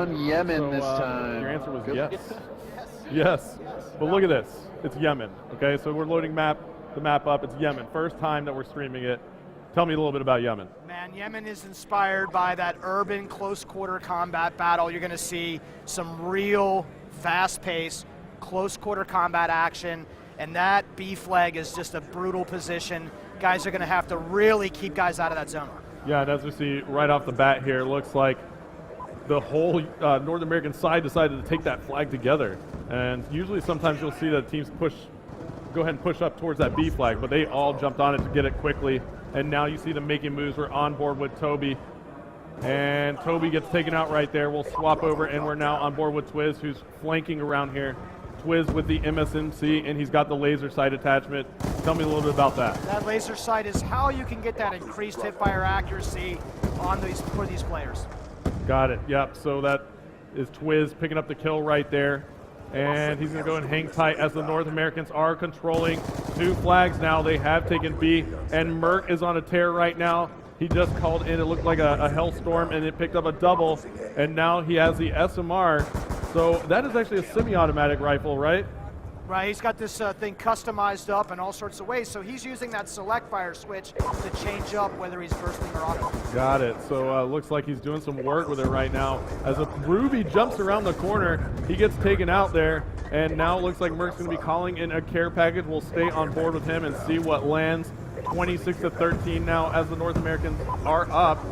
on Yemen this time. Your answer was yes. Yes. But look at this. It's Yemen. Okay, so we're loading the map up. It's Yemen. First time that we're streaming it. Tell me a little bit about Yemen. Man, Yemen is inspired by that urban close quarter combat battle. You're going to see some real fast-paced close quarter combat action, and that B flag is just a brutal position. Guys are going to have to really keep guys out of that zone. Yeah, and as we see right off the bat here, it looks like the whole North American side decided to take that flag together. And usually sometimes you'll see that teams go ahead and push up towards that B flag, but they all jumped on it to get it quickly. And now you see them making moves. We're on board with Toby. And Toby gets taken out right there. We'll swap over, and we're now on board with Twiz, who's flanking around here. Twiz with the MSMC, and he's got the laser sight attachment. Tell me a little bit about that. That laser sight is how you can get that increased hipfire accuracy on for these players. Got it, yep. So that is Twiz picking up the kill right there. And he's going to go and hang tight as the North Americans are controlling 2 flags now. They have taken B, and Merc is on a tear right now. He just called in, it looked like a hellstorm, and it picked up a double, and now he has the SMR. So that is actually a semi-automatic rifle, right? Right, he's got this thing customized up in all sorts of ways, so he's using that select fire switch to change up whether he's bursting or auto. Got it. So looks like he's doing some work with it right now. As a Ruby jumps around the corner, he gets taken out there, and now it looks like Merc's going to be calling in a care package. We'll stay on board with him and see what lands. 26-13 now as the North Americans are up.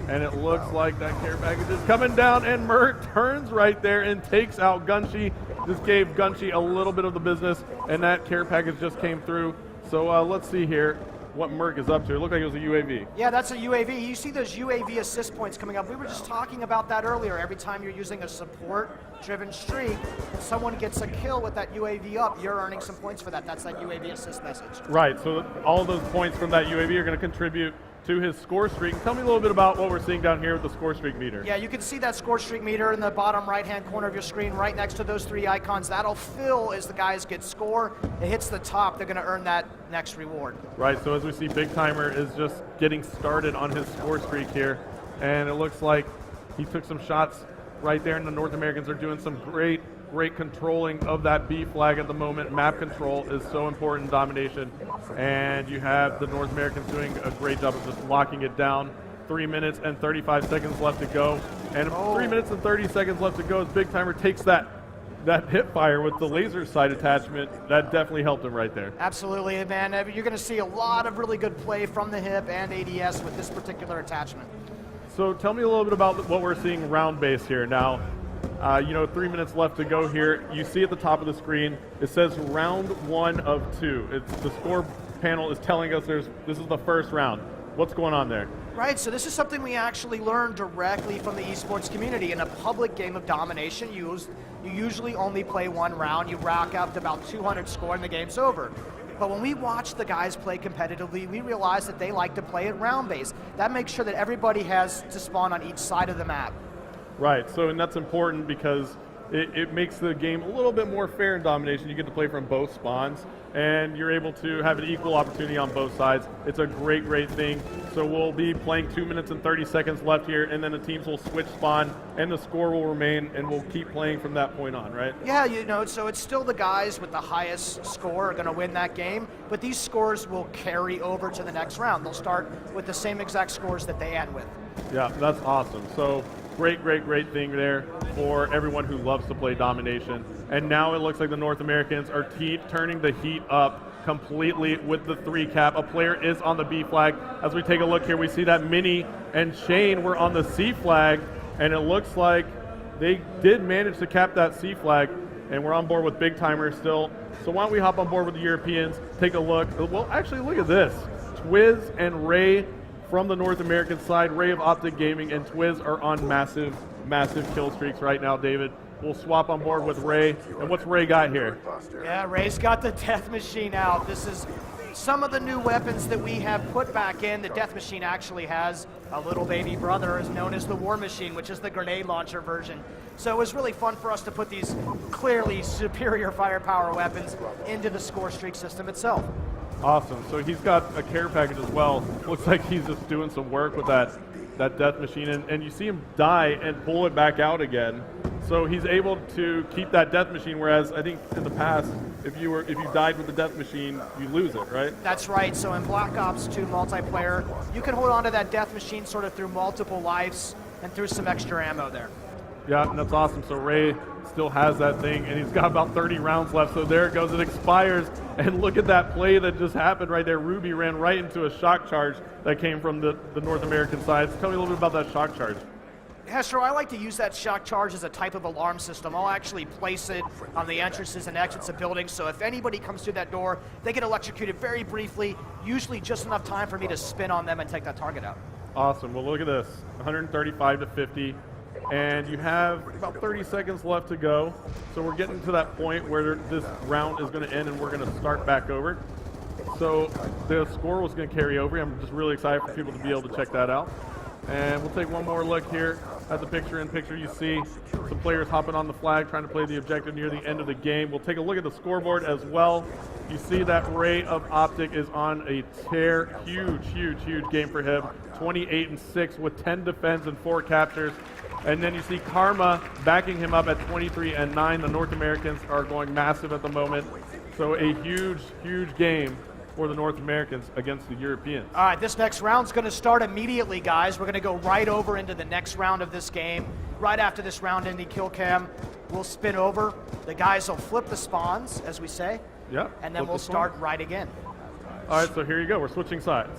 And it looks like that care package is coming down, and Merc turns right there and takes out Gunshi. Just gave Gunshi a little bit of the business, and that care package just came through. So let's see here what Merc is up to. It looked like it was a UAV. Yeah, that's a UAV. You see those UAV assist points coming up. We were just talking about that earlier. Every time you're using a support-driven streak, and someone gets a kill with that UAV up, you're earning some points for that. That's that UAV assist message. Right, so all of those points from that UAV are going to contribute to his score streak. Tell me a little bit about what we're seeing down here with the score streak meter. Yeah, you can see that score streak meter in the bottom right-hand corner of your screen, right next to those 3 icons. That'll fill as the guys get score. It hits the top, they're going to earn that next reward. Right, so as we see, Big Timer is just getting started on his score streak here, and it looks like he took some shots right there, and the North Americans are doing some great controlling of that B flag at the moment. Map control is so important in Domination, and you have the North Americans doing a great job of just locking it down. 3 minutes and 35 seconds left to go, and 3 minutes and 30 seconds left to go as Big Timer takes that hip fire with the laser sight attachment. That definitely helped him right there. Absolutely, man. You're going to see a lot of really good play from the hip and ADS with this particular attachment. So tell me a little bit about what we're seeing round base here now. 3 minutes left to go here. You see at the top of the screen, it says round 1 of 2. The score panel is telling us this is the first round. What's going on there? Right, so this is something we actually learned directly from the esports community. In a public game of Domination, you usually only play 1 round. You rack up to about 200 score and the game's over. But when we watch the guys play competitively, we realize that they like to play at round base. That makes sure that everybody has to spawn on each side of the map. Right, and that's important because it makes the game a little bit more fair in Domination. You get to play from both spawns, and you're able to have an equal opportunity on both sides. It's a great thing. So we'll be playing 2 minutes and 30 seconds left here, and then the teams will switch spawn, and the score will remain, and we'll keep playing from that point on, right? Yeah, so it's still the guys with the highest score are going to win that game, but these scores will carry over to the next round. They'll start with the same exact scores that they end with. Yeah, that's awesome. So great thing there for everyone who loves to play Domination. And now it looks like the North Americans are turning the heat up completely with the 3 cap. A player is on the B flag. As we take a look here, we see that Minnie and Shane were on the C flag, and it looks like they did manage to cap that C flag, and we're on board with Big Timer still. So why don't we hop on board with the Europeans, take a look. Well, actually, look at this. Twiz and Ray from the North American side, Ray of Optic Gaming and Twiz are on massive kill streaks right now, David. We'll swap on board with Ray. And what's Ray got here? Yeah, Ray's got the Death Machine out. This is some of the new weapons that we have put back in. The Death Machine actually has a little baby brother, is known as the War Machine, which is the grenade launcher version. So it was really fun for us to put these clearly superior firepower weapons into the score streak system itself. Awesome. So he's got a care package as well. Looks like he's just doing some work with that that death machine, and you see him die and pull it back out again. So he's able to keep that death machine, whereas I think in the past, if you died with the death machine, you lose it, right? That's right. So in Black Ops 2 multiplayer, you can hold on to that death machine sort of through multiple lives and through some extra ammo there. Yeah, and that's awesome. So Ray still has that thing, and he's got about 30 rounds left. So there it goes. It expires, and look at that play that just happened right there. Ruby ran right into a shock charge that came from the North American side. So tell me a little bit about that shock charge. Hester, I like to use that shock charge as a type of alarm system. I'll actually place it on the entrances and exits of buildings, so if anybody comes through that door, they get electrocuted very briefly, usually just enough time for me to spin on them and take that target out. Awesome. Well, look at this, 135 to 50, and you have about 30 seconds left to go. So we're getting to that point where this round is going to end, and we're going to start back over. So the score was going to carry over. I'm just really excited for people to be able to check that out. And we'll take one more look here at the picture-in-picture. You see some players hopping on the flag, trying to play the objective near the end of the game. We'll take a look at the scoreboard as well. You see that Ray of Optic is on a tear. Huge, huge, huge game for him. 28-6 with 10 defends and 4 captures. And then you see Karma backing him up at 23-9. The North Americans are going massive at the moment. So a huge, huge game for the North Americans against the Europeans. All right, this next round's going to start immediately, guys. We're going to go right over into the next round of this game. Right after this round in the kill cam, we'll spin over. The guys will flip the spawns, as we say. Yep. And then we'll start right again. All right, so here you go. We're switching sides.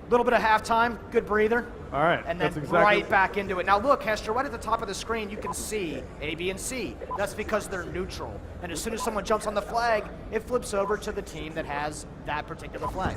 A little bit of halftime, good breather. All right, and then right back into it. Now look, Hester, right at the top of the screen, you can see A, B, and C. That's because they're neutral. And as soon as someone jumps on the flag, it flips over to the team that has that particular flag.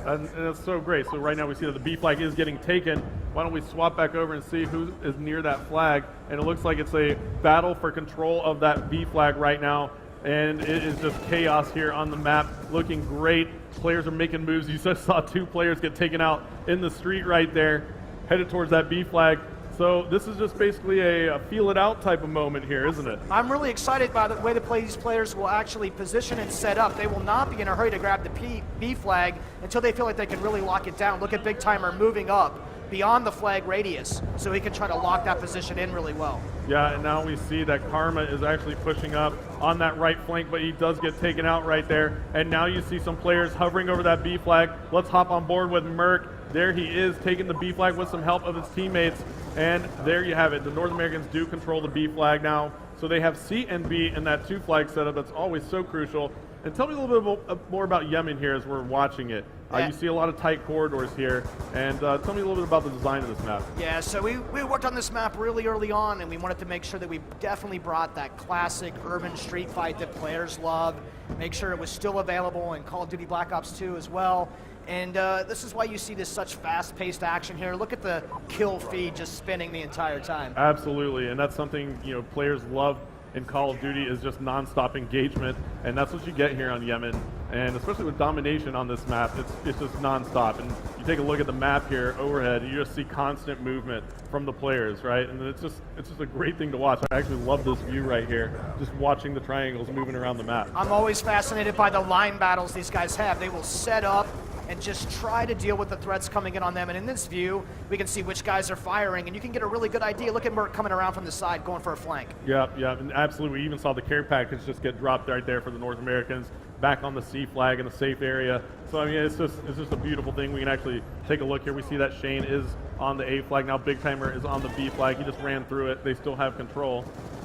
And it's so great. So right now we see that the B flag is getting taken. Why don't we swap back over and see who is near that flag? And it looks like it's a battle for control of that B flag right now. And it is just chaos here on the map, looking great. Players are making moves. You just saw 2 players get taken out in the street right there, headed towards that B flag. So this is just basically a feel it out type of moment here, isn't it? I'm really excited by the way these players will actually position and set up. They will not be in a hurry to grab the B flag until they feel like they can really lock it down. Look at Big Timer moving up beyond the flag radius, so he can try to lock that position in really well. Yeah, and now we see that Karma is actually pushing up on that right flank, but he does get taken out right there. And now you see some players hovering over that B flag. Let's hop on board with Merc. There he is, taking the B flag with some help of his teammates. And there you have it. The North Americans do control the B flag now. So they have C and B in that 2 flag setup. That's always so crucial. And tell me a little bit more about Yemen here as we're watching it. You see a lot of tight corridors here, and tell me a little bit about the design of this map. Yeah, so we worked on this map really early on, and we wanted to make sure that we definitely brought that classic urban street fight that players love, make sure it was still available in Call of Duty Black Ops 2 as well. And this is why you see this such fast-paced action here. Look at the kill feed just spinning the entire time. Absolutely, and that's something players love in Call of Duty, is just non-stop engagement, and that's what you get here on Yemen. And especially with Domination on this map, it's just non-stop. And you take a look at the map here overhead, you just see constant movement from the players, right? And it's just a great thing to watch. I actually love this view right here, just watching the triangles moving around the map. I'm always fascinated by the line battles these guys have. They will set up and just try to deal with the threats coming in on them. And in this view, we can see which guys are firing, and you can get a really good idea. Look at Merc coming around from the side, going for a flank. Yeah, and absolutely. We even saw the care package just get dropped right there for the North Americans, back on the C flag in a safe area. So I mean, it's just a beautiful thing. We can actually take a look here. We see that Shane is on the A flag now. Big Timer is on the B flag. He just ran through it. They still have control.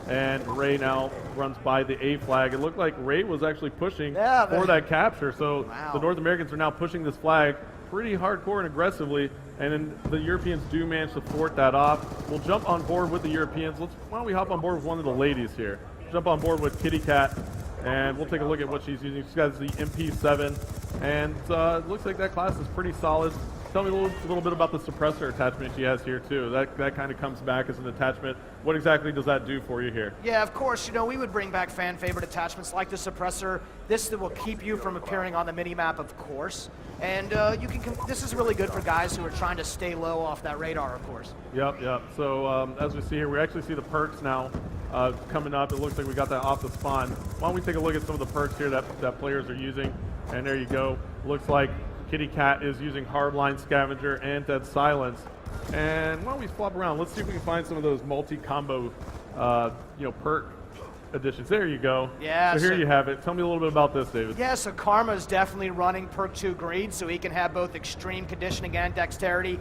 And Ray now runs by the A flag. It looked like Ray was actually pushing for that capture. So the North Americans are now pushing this flag pretty hardcore and aggressively. And then the Europeans do manage to thwart that off. We'll jump on board with the Europeans. Why don't we hop on board with one of the ladies here? Jump on board with Kitty Cat, and we'll take a look at what she's using. She's got the MP7, and it looks like that class is pretty solid. Tell me a little bit about the suppressor attachment she has here too. That kind of comes back as an attachment. What exactly does that do for you here? Yeah, of course. We would bring back fan favorite attachments like the suppressor. This will keep you from appearing on the mini-map, of course. And this is really good for guys who are trying to stay low off that radar, of course. Yep. So as we see here, we actually see the perks now coming up. It looks like we got that off the spawn. Why don't we take a look at some of the perks here that players are using? And there you go. Looks like Kitty Cat is using Hardline Scavenger and Dead Silence. And why don't we swap around? Let's see if we can find some of those multi-combo, perk additions. There you go. Yeah. So here you have it. Tell me a little bit about this, David. Yeah, so Karma's definitely running perk 2 greed, so he can have both extreme conditioning and dexterity,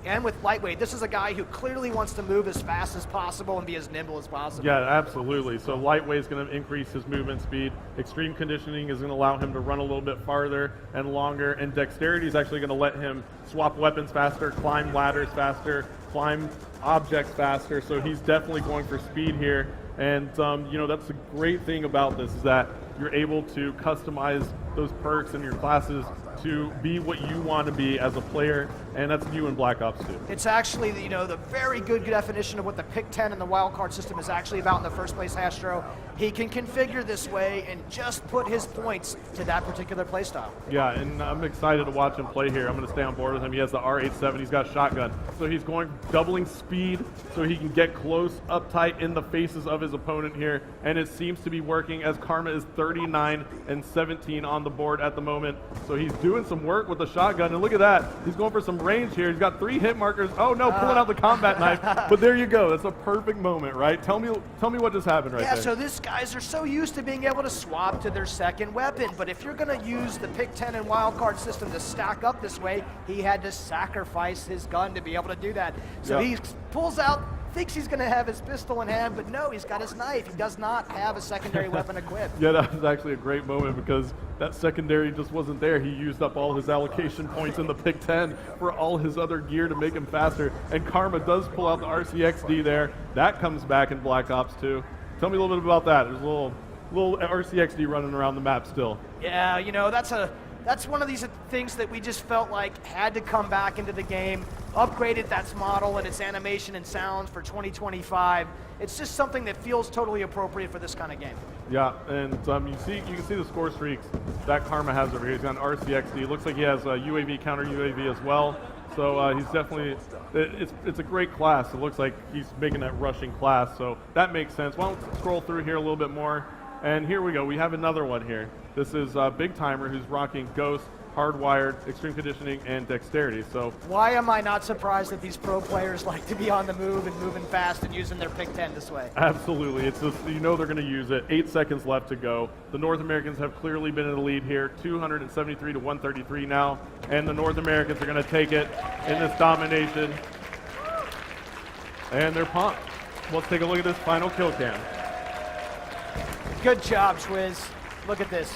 and with lightweight. This is a guy who clearly wants to move as fast as possible and be as nimble as possible. Yeah, absolutely. So lightweight is going to increase his movement speed. Extreme conditioning is going to allow him to run a little bit farther and longer, and dexterity is actually going to let him swap weapons faster, climb ladders faster, climb objects faster. So he's definitely going for speed here. And that's the great thing about this, is that you're able to customize those perks in your classes to be what you want to be as a player, and that's new in Black Ops 2. It's actually, the very good definition of what the pick 10 and the wildcard system is actually about in the first place, Astro. He can configure this way and just put his points to that particular playstyle. Yeah, and I'm excited to watch him play here. I'm going to stay on board with him. He has the R87, he's got shotgun. So he's going doubling speed so he can get close, up tight in the faces of his opponent here, and it seems to be working, as Karma is 39 and 17 on the board at the moment. So he's doing some work with the shotgun, and look at that. He's going for some range here. He's got 3 hit markers. Oh no, pulling out the combat knife. But there you go. That's a perfect moment, right? Tell me what just happened right there. Yeah, so these guys are so used to being able to swap to their second weapon, but if you're going to use the pick 10 and wildcard system to stack up this way, he had to sacrifice his gun to be able to do that. So he pulls out, thinks he's going to have his pistol in hand, but no, he's got his knife. He does not have a secondary weapon equipped. Yeah, that was actually a great moment, because that secondary just wasn't there. He used up all his allocation points in the pick 10 for all his other gear to make him faster, and Karma does pull out the RCXD there. That comes back in Black Ops 2. Tell me a little bit about that. There's a little RCXD running around the map still. Yeah, that's one of these things that we just felt like had to come back into the game, upgraded that model and its animation and sounds for 2025. It's just something that feels totally appropriate for this kind of game. Yeah, and you can see the score streaks that Karma has over here. He's got an RCXD. It looks like he has a UAV, counter UAV as well. So he's definitely, it's a great class. It looks like he's making that rushing class, so that makes sense. Why don't we scroll through here a little bit more? And here we go. We have another one here. This is Big Timer, who's rocking Ghost, Hardwired, Extreme Conditioning, and Dexterity. So why am I not surprised that these pro players like to be on the move and moving fast and using their pick 10 this way? Absolutely. It's just, they're going to use it. 8 seconds left to go. The North Americans have clearly been in the lead here, 273 to 133 now, and the North Americans are going to take it in this domination. And they're pumped. Let's take a look at this final kill cam. Good job, Schwiz. Look at this.